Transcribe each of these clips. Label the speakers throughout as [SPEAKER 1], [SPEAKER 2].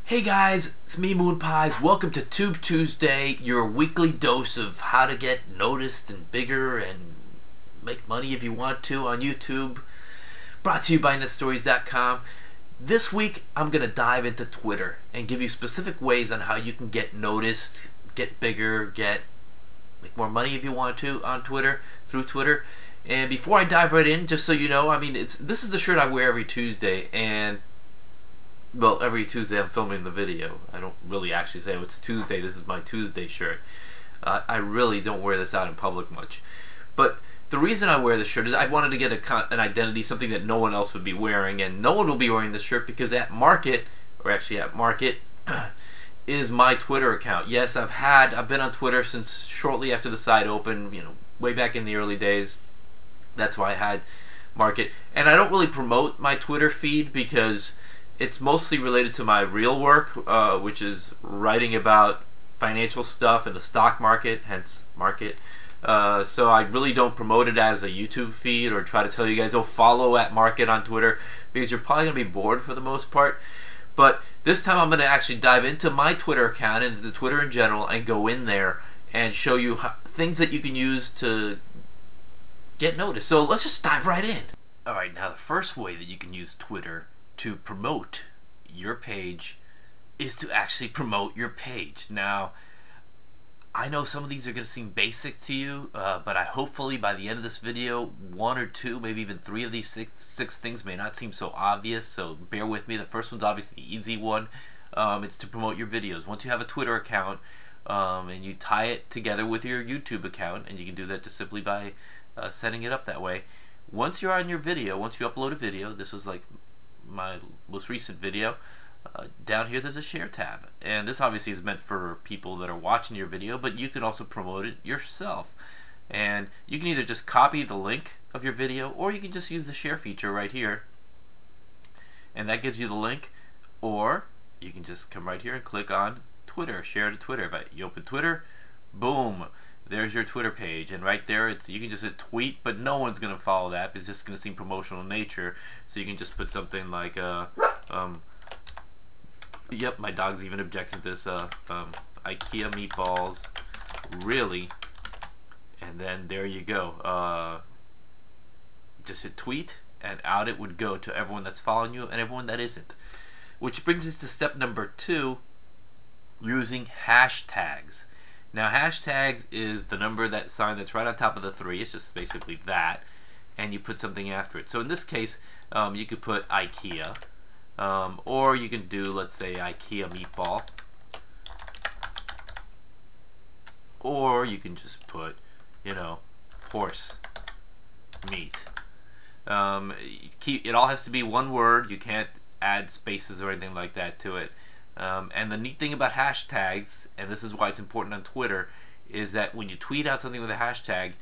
[SPEAKER 1] Hey guys, it's me Moon Pies. Welcome to Tube Tuesday, your weekly dose of how to get noticed and bigger and make money if you want to on YouTube. Brought to you by netstories.com. This week I'm going to dive into Twitter and give you specific ways on how you can get noticed, get bigger, make more money if you want to on Twitter, through Twitter. And before I dive right in, just so you know, this is the shirt I wear every Tuesday, and well, every Tuesday I'm filming the video. I don't really actually say, oh, it's Tuesday, this is my Tuesday shirt. I really don't wear this out in public much. But the reason I wear this shirt is I wanted to get an identity, something that no one else would be wearing, and no one will be wearing this shirt because at Market is my Twitter account. Yes, I've been on Twitter since shortly after the site opened, way back in the early days. That's why I had Market. And I don't really promote my Twitter feed because it's mostly related to my real work, which is writing about financial stuff in the stock market, hence Market. So I really don't promote it as a YouTube feed or try to tell you guys, oh, follow at Market on Twitter, because you're probably going to be bored for the most part. But this time I'm going to actually dive into my Twitter account and into Twitter in general and go in there and show you things that you can use to get noticed. So let's just dive right in. Alright, now the first way that you can use Twitter to promote your page is to actually promote your page. Now, I know some of these are going to seem basic to you, but hopefully by the end of this video, one or two, maybe even three of these six things may not seem so obvious, so bear with me. The first one's obviously the easy one. It's to promote your videos. Once you have a Twitter account, and you tie it together with your YouTube account, and you can do that just simply by setting it up that way. Once you're on your video, once you upload a video, this was like my most recent video, down here there's a share tab, and this obviously is meant for people that are watching your video, but you can also promote it yourself, and you can either just copy the link of your video, or you can just use the share feature right here, and that gives you the link, or you can just come right here and click on Twitter, share to Twitter. But you open Twitter, boom, there's your Twitter page, and right there you can just hit tweet, but no one's gonna follow that. It's just gonna seem promotional in nature. So you can just put something like yep, my dog's even objecting to this, IKEA meatballs, really, and then there you go. Just hit tweet, and out it would go to everyone that's following you and everyone that isn't. Which brings us to step number 2, using hashtags. Now, hashtags is the number, that sign that's right on top of the 3. It's just basically that, and you put something after it. So in this case, you could put IKEA, or you can do, let's say, IKEA meatball, or you can just put, horse meat. It all has to be one word. You can't add spaces or anything like that to it. And the neat thing about hashtags, and this is why it's important on Twitter, is that when you tweet out something with a hashtag,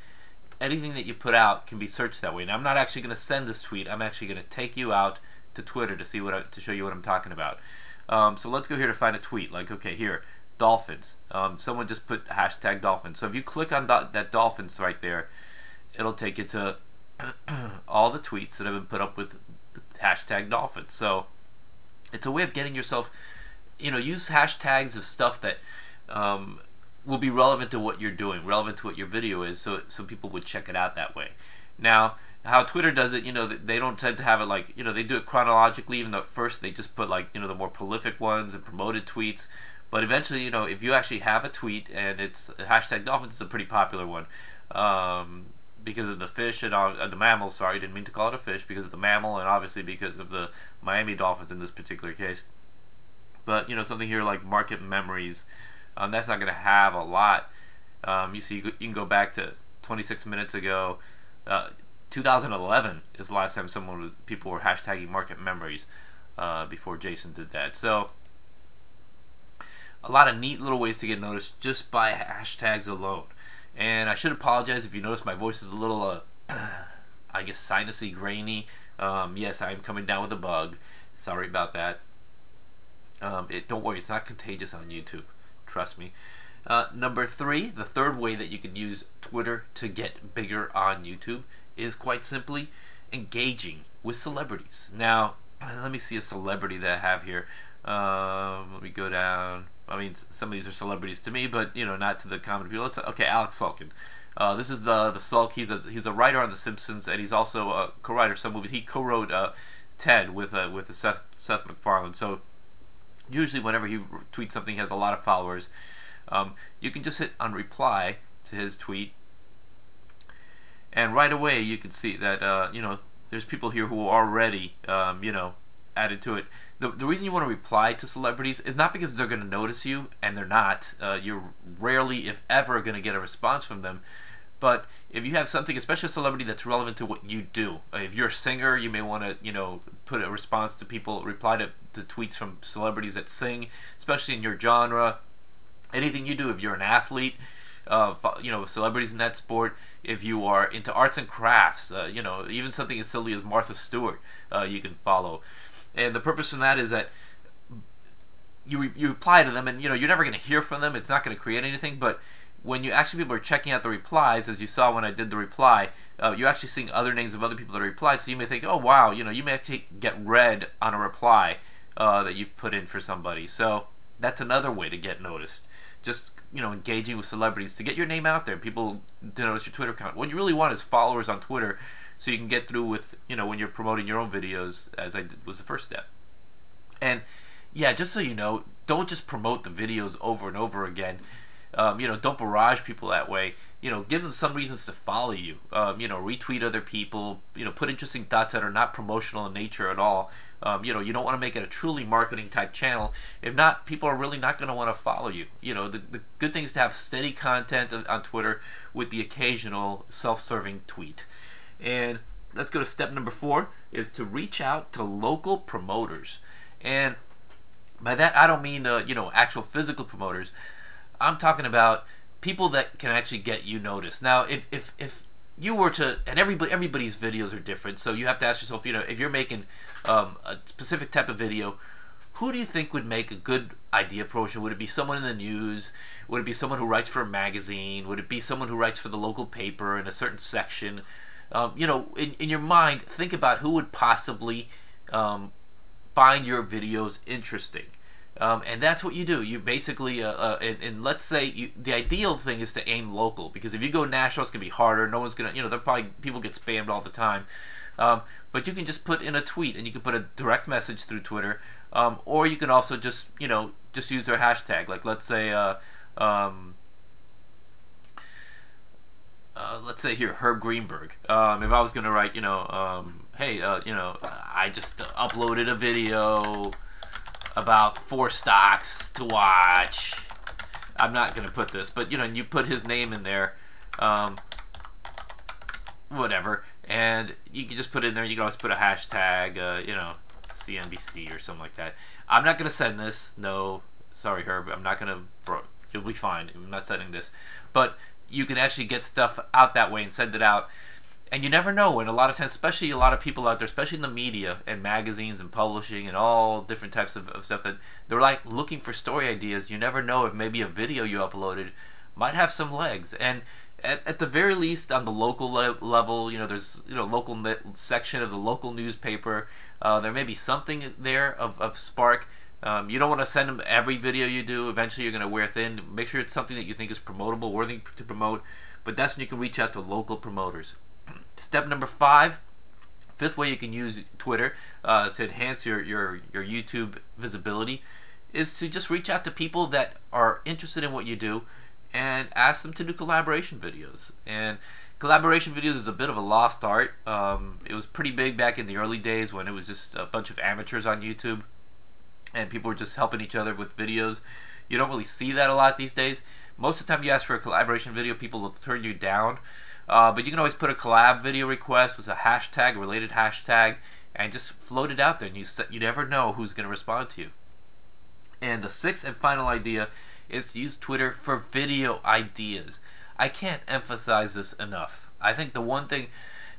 [SPEAKER 1] anything that you put out can be searched that way. Now, I'm not actually going to send this tweet. I'm actually going to take you out to Twitter to show you what I'm talking about. So let's go here to find a tweet. Like, okay, here, dolphins. Someone just put hashtag dolphins. So if you click on that dolphins right there, it'll take you to all the tweets that have been put up with the hashtag dolphins. So it's a way of getting yourself, use hashtags of stuff that will be relevant to what you're doing, relevant to what your video is, so people would check it out that way. Now, how Twitter does it, they don't tend to have it like, they do it chronologically, even though at first they just put like, the more prolific ones and promoted tweets. But eventually, if you actually have a tweet and it's hashtag dolphins, is a pretty popular one. Because of the fish and the mammal, sorry, didn't mean to call it a fish, because of the mammal, and obviously because of the Miami Dolphins in this particular case. But, something here like market memories, that's not going to have a lot. You see, you can go back to 26 minutes ago. 2011 is the last time people were hashtagging market memories, before Jason did that. So, a lot of neat little ways to get noticed just by hashtags alone. And I should apologize if you notice my voice is a little, I guess, sinusy, grainy. Yes, I am coming down with a bug. Sorry about that. Don't worry, it's not contagious on YouTube. Trust me. Number 3, the third way that you can use Twitter to get bigger on YouTube is quite simply engaging with celebrities. Now, let me see a celebrity that I have here. Let go down. I mean, some of these are celebrities to me, but not to the common people. Okay, Alex Sulkin. This is the Sulk. He's a writer on The Simpsons, and he's also a co-writer of some movies. He co-wrote Ted with Seth MacFarlane. So usually, whenever he tweets something, he has a lot of followers. You can just hit on reply to his tweet, and right away you can see that there's people here who are already added to it. The reason you want to reply to celebrities is not because they're going to notice you, and they're not. You're rarely, if ever, going to get a response from them. But if you have something, especially a celebrity that's relevant to what you do, if you're a singer, you may want to put a response to people, reply to tweets from celebrities that sing, especially in your genre. Anything you do, if you're an athlete, celebrities in that sport. If you are into arts and crafts, even something as silly as Martha Stewart, you can follow. And the purpose from that is that you reply to them, and you're never going to hear from them. It's not going to create anything. But when you actually people are checking out the replies, as you saw when I did the reply, you're actually seeing other names of other people that replied. So you may think, oh wow, you may actually get read on a reply that you've put in for somebody. So that's another way to get noticed. Just engaging with celebrities to get your name out there. People to notice your Twitter account. What you really want is followers on Twitter, so you can get through with when you're promoting your own videos, as I did, was the first step. And yeah, just so you know, don't just promote the videos over and over again. Don't barrage people that way. Give them some reasons to follow you. Retweet other people. Put interesting thoughts that are not promotional in nature at all. You don't want to make it a truly marketing type channel. If not, people are really not going to want to follow you. The good thing is to have steady content on Twitter with the occasional self-serving tweet. And let's go to step number 4, is to reach out to local promoters. And by that, I don't mean actual physical promoters. I'm talking about people that can actually get you noticed. Now, if you were to, and everybody's videos are different, so you have to ask yourself, if you're making a specific type of video, who do you think would make a good idea promotion? Would it be someone in the news? Would it be someone who writes for a magazine? Would it be someone who writes for the local paper in a certain section? In your mind, think about who would possibly find your videos interesting. And that's what you do. You basically, and let's say the ideal thing is to aim local, because if you go national, it's gonna be harder. No one's gonna, they're probably, people get spammed all the time. But you can just put in a tweet, and you can put a direct message through Twitter, or you can also just use their hashtag. Like let's say here, Herb Greenberg. If I was gonna write, hey, I just uploaded a video about 4 stocks to watch. I'm not gonna put this, but you put his name in there, whatever, and you can just put it in there. You can always put a hashtag, CNBC or something like that. I'm not gonna send this. No, sorry, Herb. I'm not gonna. You'll be fine. I'm not sending this, but you can actually get stuff out that way and send it out. And you never know, and a lot of times, especially a lot of people out there, especially in the media and magazines and publishing and all different types of stuff, that they're like looking for story ideas. You never know if maybe a video you uploaded might have some legs. And at the very least, on the local level, there's local section of the local newspaper. There may be something there of spark. You don't want to send them every video you do. Eventually, you're going to wear thin. Make sure it's something that you think is promotable, worthy to promote. But that's when you can reach out to local promoters. Step number 5, 5th way you can use Twitter to enhance your YouTube visibility, is to just reach out to people that are interested in what you do and ask them to do collaboration videos. And collaboration videos is a bit of a lost art. It was pretty big back in the early days when it was just a bunch of amateurs on YouTube and people were just helping each other with videos. You don't really see that a lot these days. Most of the time you ask for a collaboration video, people will turn you down. But you can always put a collab video request with a hashtag, a related hashtag, and just float it out there, and you never know who's going to respond to you. And the 6th and final idea is to use Twitter for video ideas. I can't emphasize this enough. I think the one thing,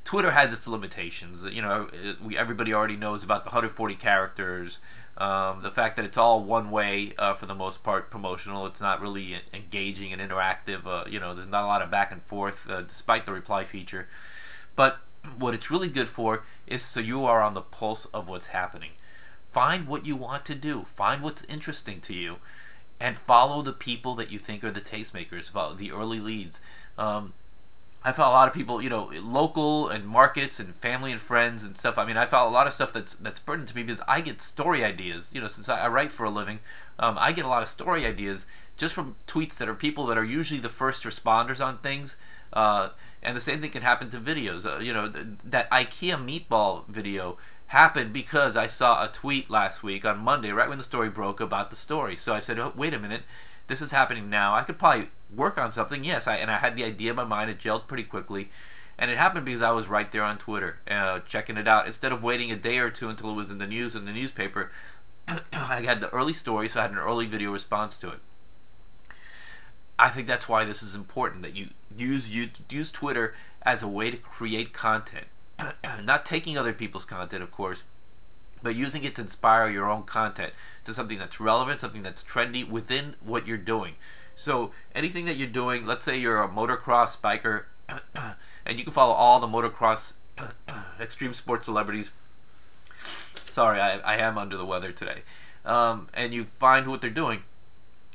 [SPEAKER 1] Twitter has its limitations. Everybody already knows about the 140 characters, the fact that it's all one way for the most part, promotional. It's not really engaging and interactive. There's not a lot of back and forth despite the reply feature. But what it's really good for is so you are on the pulse of what's happening. Find what you want to do. Find what's interesting to you, and follow the people that you think are the tastemakers, the early leads. I found a lot of people, local and markets and family and friends and stuff. I mean, I found a lot of stuff that's pertinent to me because I get story ideas. Since I write for a living, I get a lot of story ideas just from tweets that are people that are usually the first responders on things. And the same thing can happen to videos. That IKEA meatball video happened because I saw a tweet last week on Monday, right when the story broke, about the story. So I said, oh, wait a minute, this is happening now. I could probably work on something. Yes, and I had the idea in my mind. It gelled pretty quickly. And it happened because I was right there on Twitter, checking it out. Instead of waiting a day or two until it was in the news in the newspaper, I had the early story, so I had an early video response to it. I think that's why this is important, that you use Twitter as a way to create content. Not taking other people's content, of course, but using it to inspire your own content to something that's relevant, something that's trendy within what you're doing. So anything that you're doing, let's say you're a motocross biker, and you can follow all the motocross extreme sports celebrities. Sorry, I am under the weather today. And you find what they're doing,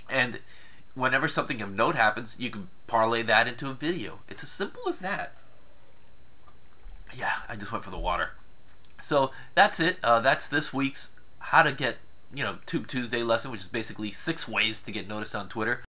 [SPEAKER 1] and whenever something of note happens, you can parlay that into a video. It's as simple as that. Yeah, I just went for the water. So that's it. That's this week's How to Get Tube Tuesday lesson, which is basically 6 ways to get noticed on Twitter.